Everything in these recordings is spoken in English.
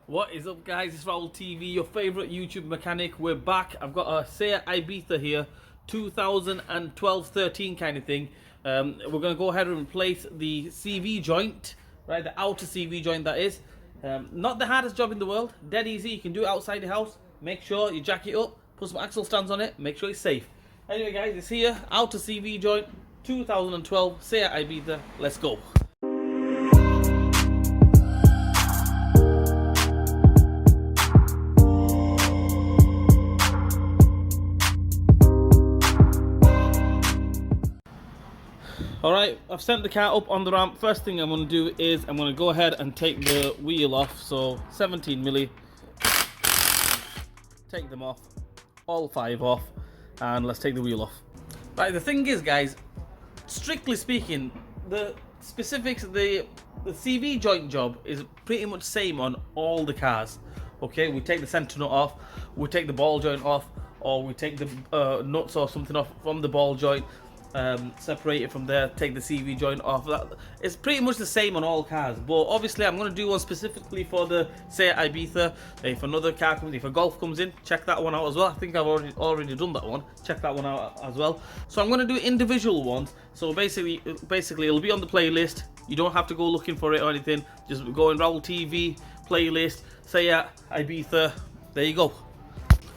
What is up, guys? It's Raul TV, your favorite YouTube mechanic. We're back. I've got a Seat Ibiza here, 2012-13 kind of thing. We're going to go ahead and replace the CV joint, right? The outer CV joint, that is. Not the hardest job in the world. Dead easy. You can do it outside the house. Make sure you jack it up, put some axle stands on it, make sure it's safe. Anyway, guys, it's here. Outer CV joint, 2012 Seat Ibiza. Let's go. Alright, I've sent the car up on the ramp. First thing I'm going to do is I'm going to go ahead and take the wheel off. So 17 milli. Take them off. All 5 off. And let's take the wheel off. Right, the thing is, guys, strictly speaking, the specifics, the CV joint job is pretty much same on all the cars. Okay, we take the centre nut off, we take the ball joint off, or we take the nuts or something off from the ball joint. Separate it from there, take the CV joint off. It's pretty much the same on all cars, but obviously I'm going to do one specifically for the Seat Ibiza. If another car comes, if a Golf comes in, check that one out as well. I think I've already done that one. Check that one out as well. So I'm going to do individual ones. So basically it'll be on the playlist. You don't have to go looking for it or anything. Just go in Raul TV playlist, Seat Ibiza. There you go.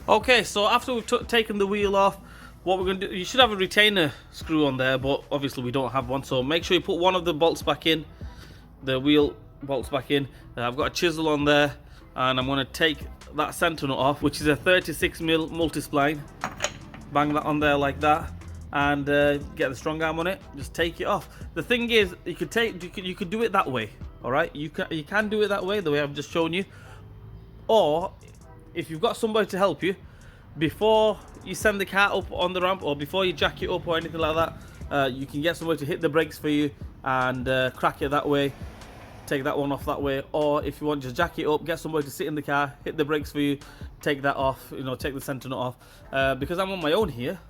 Okay, so after we've taken the wheel off, what we're going to do, you should have a retainer screw on there, but obviously we don't have one, so make sure you put one of the bolts back in, the wheel bolts back in. I've got a chisel on there, and I'm going to take that centre nut off, which is a 36mm multi-spline. Bang that on there like that, and get the strong arm on it. Just take it off. The thing is, you could do it that way. All right, you can do it that way, the way I've just shown you, or if you've got somebody to help you, before you send the car up on the ramp or before you jack it up or anything like that, you can get somebody to hit the brakes for you and crack it that way, take that one off that way. Or if you want to just jack it up, get somebody to sit in the car, hit the brakes for you, take that off, take the centre nut off. Because I'm on my own here,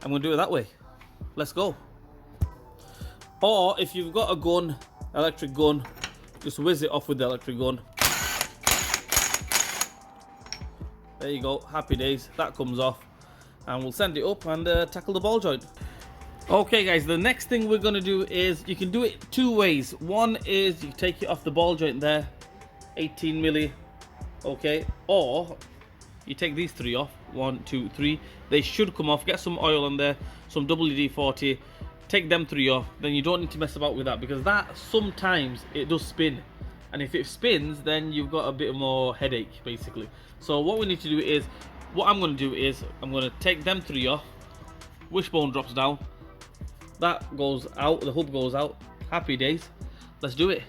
I'm going to do it that way. Let's go. Or if you've got a gun, electric gun, just whiz it off with the electric gun. There you go, happy days. That comes off, and we'll send it up and tackle the ball joint. Okay, guys, the next thing we're going to do is, you can do it 2 ways. One is you take it off the ball joint there, 18 milli, okay, or you take these 3 off, 1, 2, 3. They should come off. Get some oil on there, some WD-40, take them 3 off. Then you don't need to mess about with that, because that sometimes it does spin. And if it spins, then you've got a bit more headache, basically. So what we need to do is, what I'm going to do is, I'm going to take them 3 off. Wishbone drops down. That goes out, the hub goes out. Happy days. Let's do it.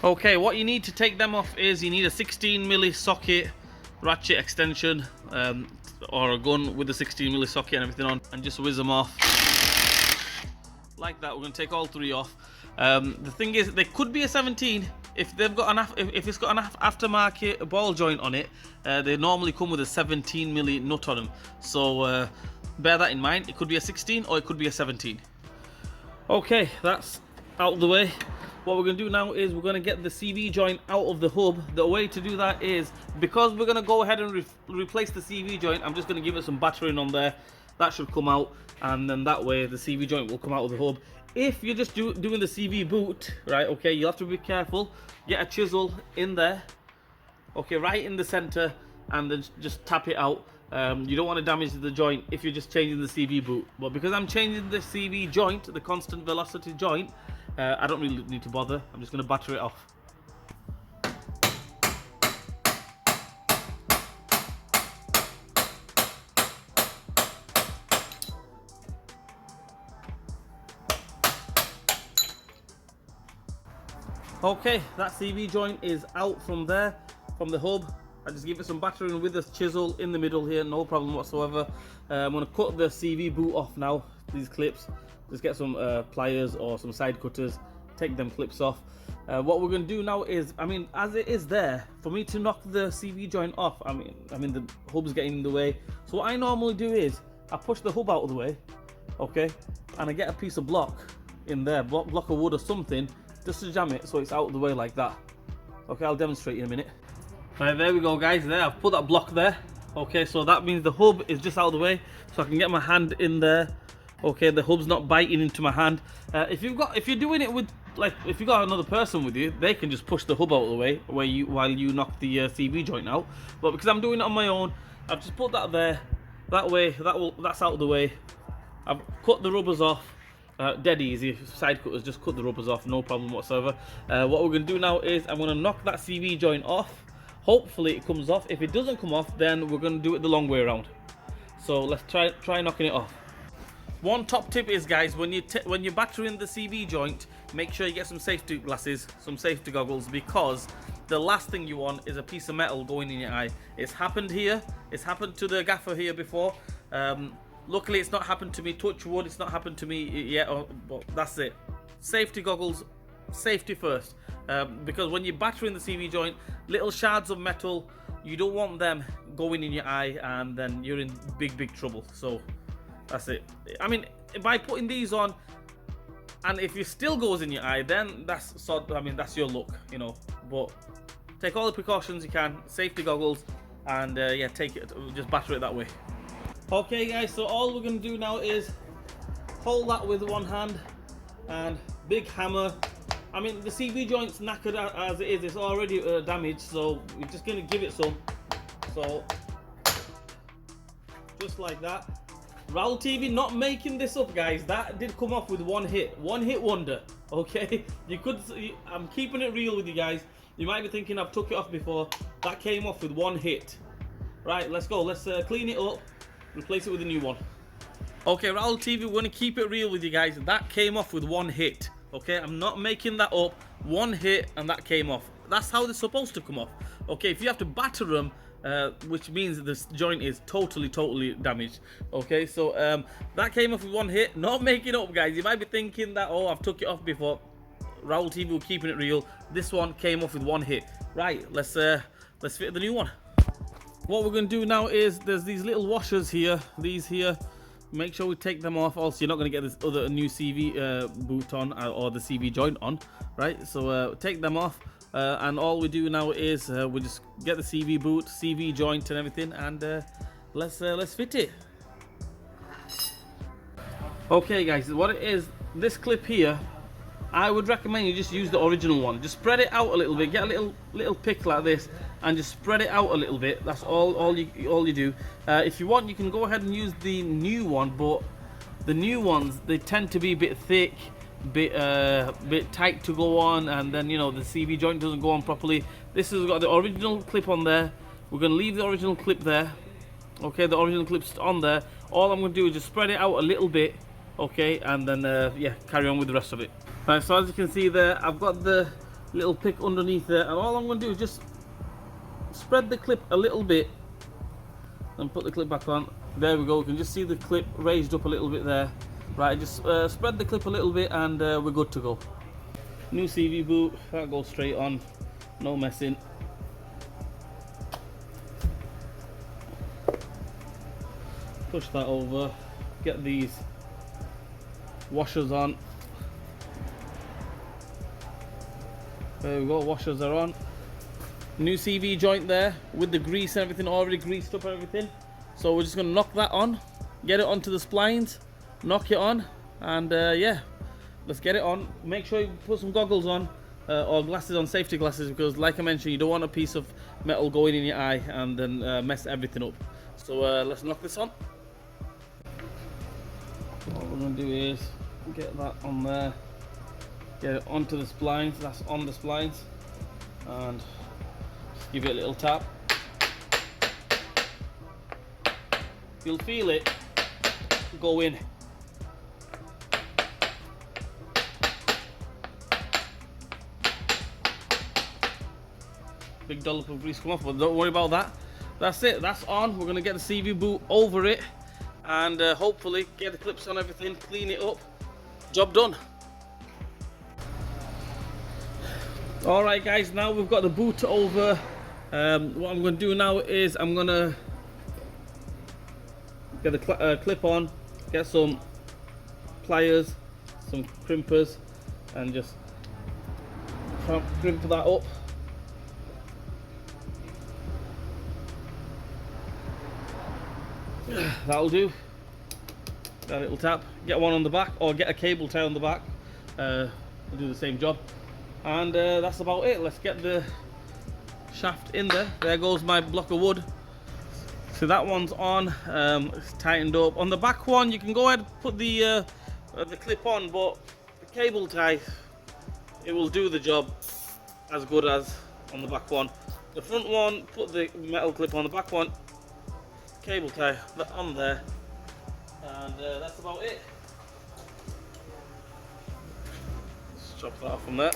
Okay, what you need to take them off is, you need a 16mm socket, ratchet extension, or a gun with the 16mm socket and everything on, and just whiz them off. Like that. We're going to take all 3 off. The thing is, there could be a 17 if they've got if it's got an aftermarket ball joint on it. They normally come with a 17mm nut on them, so bear that in mind. It could be a 16 or it could be a 17. Okay, that's out of the way. What we're going to do now is we're going to get the CV joint out of the hub. The way to do that is, because we're going to go ahead and replace the CV joint, I'm just going to give it some battering on there. That should come out, and then that way the CV joint will come out of the hub. If you're just doing the CV boot, right, okay, you'll have to be careful. Get a chisel in there, okay, right in the center, and then just tap it out. You don't want to damage the joint if you're just changing the CV boot. But because I'm changing the CV joint, the constant velocity joint, I don't really need to bother. I'm just going to batter it off. Okay, that CV joint is out from there, from the hub. I just give it some battering with this chisel in the middle here, no problem whatsoever. I'm going to cut the CV boot off now, these clips. Just get some pliers or some side cutters, take them clips off. What we're going to do now is, as it is there, for me to knock the CV joint off, the hub's getting in the way. So what I normally do is, I push the hub out of the way, okay, and I get a piece of block in there, block of wood or something, just to jam it so it's out of the way like that. Okay, I'll demonstrate in a minute. Right, there we go, guys. There, I've put that block there. Okay, so that means the hub is just out of the way, so I can get my hand in there. Okay, the hub's not biting into my hand. If you're doing it with, like, if you got another person with you, they can just push the hub out of the way while you knock the CV joint out. But because I'm doing it on my own, I've just put that there. That way, that's out of the way. I've cut the rubbers off. Dead easy, side cutters, just cut the rubbers off, no problem whatsoever. What we're going to do now is I'm going to knock that CV joint off. Hopefully it comes off. If it doesn't come off, then we're going to do it the long way around. So let's try knocking it off. One top tip is, guys, when you're battering the CV joint, make sure you get some safety glasses, some safety goggles, because the last thing you want is a piece of metal going in your eye. It's happened here. It's happened to the gaffer here before. Luckily, it's not happened to me. Touch wood, it's not happened to me yet. But that's it. Safety goggles, safety first. Because when you're battering the CV joint, little shards of metal, you don't want them going in your eye, and then you're in big trouble. So that's it. I mean, by putting these on, and if it still goes in your eye, then that's your luck, you know. But take all the precautions you can, safety goggles, and yeah, take it, just batter it that way. Okay, guys, so all we're going to do now is hold that with one hand and big hammer. I mean, the CV joint's knackered as it is, it's already damaged, so we're just going to give it some. So just like that. Raul TV not making this up, guys. That did come off with one hit wonder. Okay, I'm keeping it real with you guys. You might be thinking I've took it off before. That came off with one hit. Right, let's go. Let's clean it up, replace it with a new one. Okay, Raul TV, we're going to keep it real with you guys. That came off with one hit. Okay, I'm not making that up. One hit and that came off. That's how they're supposed to come off. Okay, if you have to batter them, which means this joint is totally damaged. Okay, so that came off with one hit. Not making up, guys. You might be thinking that, oh, I've took it off before. Raul TV, we're keeping it real. This one came off with one hit. Right, let's fit the new one. What we're going to do now is there's these little washers here. These here. Make sure we take them off. Also, you're not going to get this other new CV boot on, or the CV joint on, right? So take them off. And all we do now is we just get the CV boot, CV joint and everything, and let's fit it. Okay, guys, what it is, this clip here, I would recommend you just use the original one. Just spread it out a little bit, get a little pick like this, and just spread it out a little bit. That's all you do. If you want, you can go ahead and use the new one, but the new ones, they tend to be a bit thick, bit tight to go on, and then, you know, the CV joint doesn't go on properly. This has got the original clip on there. We're going to leave the original clip there. Okay, the original clip's on there. All I'm going to do is just spread it out a little bit, okay, and then yeah, carry on with the rest of it. Right, so as you can see there, I've got the little pick underneath there, and all I'm going to do is just spread the clip a little bit and put the clip back on. There we go. You can just see the clip raised up a little bit there. Right, just spread the clip a little bit, and we're good to go. New CV boot, that goes straight on, no messing. Push that over, get these washers on. There we go, washers are on. New CV joint there with the grease and everything, already greased up and everything. So we're just going to knock that on, get it onto the splines, knock it on, and yeah, let's get it on. Make sure you put some goggles on, or glasses on, safety glasses, because like I mentioned, you don't want a piece of metal going in your eye and then mess everything up. So let's knock this on. What we're going to do is get that on there, get it onto the splines. That's on the splines, and just give it a little tap. You'll feel it go in. Big dollop of grease come off, but don't worry about that. That's it, that's on. We're going to get the CV boot over it, and hopefully get the clips on everything, clean it up. Job done. Alright guys, now we've got the boot over. What I'm going to do now is I'm going to get the clip on, get some pliers, some crimpers, and just crimp that up. That'll do. That little tap. Get one on the back, or get a cable tie on the back. Will do the same job. And that's about it. Let's get the shaft in there. There goes my block of wood. So that one's on. It's tightened up. On the back one, you can go ahead and put the clip on, but the cable tie, it will do the job as good as on the back one. The front one, put the metal clip on. The back one, cable tie that on there, and that's about it. Let's chop that off from there.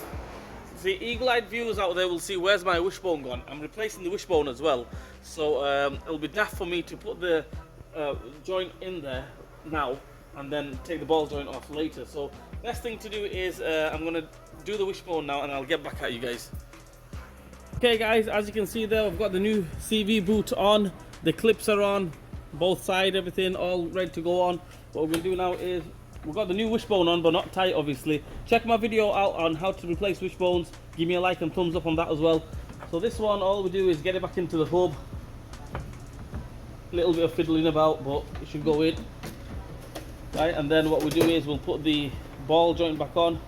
See, eagle-eyed viewers out there will see where's my wishbone gone. I'm replacing the wishbone as well, so it'll be daft for me to put the joint in there now and then take the ball joint off later. So best thing to do is I'm going to do the wishbone now, and I'll get back at you guys. Okay guys, as you can see there, I've got the new CV boot on. The clips are on, both sides, everything all ready to go on. What we're going to do now is, we've got the new wishbone on, but not tight obviously. Check my video out on how to replace wishbones. Give me a like and thumbs up on that as well. So this one, all we do is get it back into the hub. A little bit of fiddling about, but it should go in. Right, and then what we do is we'll put the ball joint back on.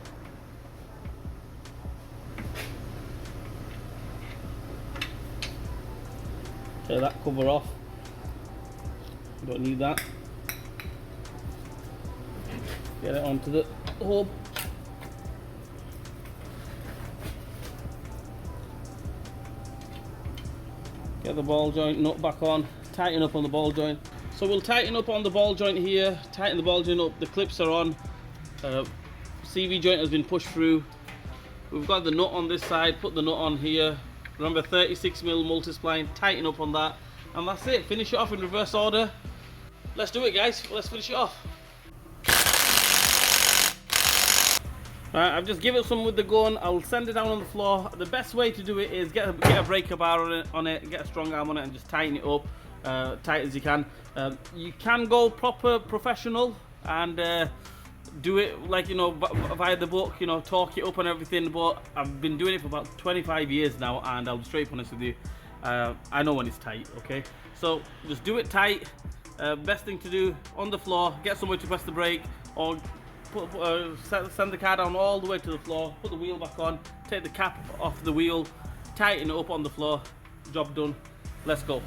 Take that cover off. Don't need that. Get it onto the hub. Get the ball joint nut back on. Tighten up on the ball joint. So we'll tighten up on the ball joint here. Tighten the ball joint up. The clips are on. CV joint has been pushed through. We've got the nut on this side. Put the nut on here. Remember, 36mm multi-spline. Tighten up on that. And that's it. Finish it off in reverse order. Let's do it, guys. Let's finish it off. Right, I've just given it some with the gun. I'll send it down on the floor. The best way to do it is get a breaker bar on it, get a strong arm on it, and just tighten it up tight as you can. You can go proper professional and do it like, you know, via the book, you know, torque it up and everything, but I've been doing it for about 25 years now, and I'll be straight honest with you, I know when it's tight. Okay, so just do it tight. Best thing to do on the floor, get somewhere to press the brake, or send the car down all the way to the floor, put the wheel back on, take the cap off the wheel, tighten it up on the floor. Job done. Let's go.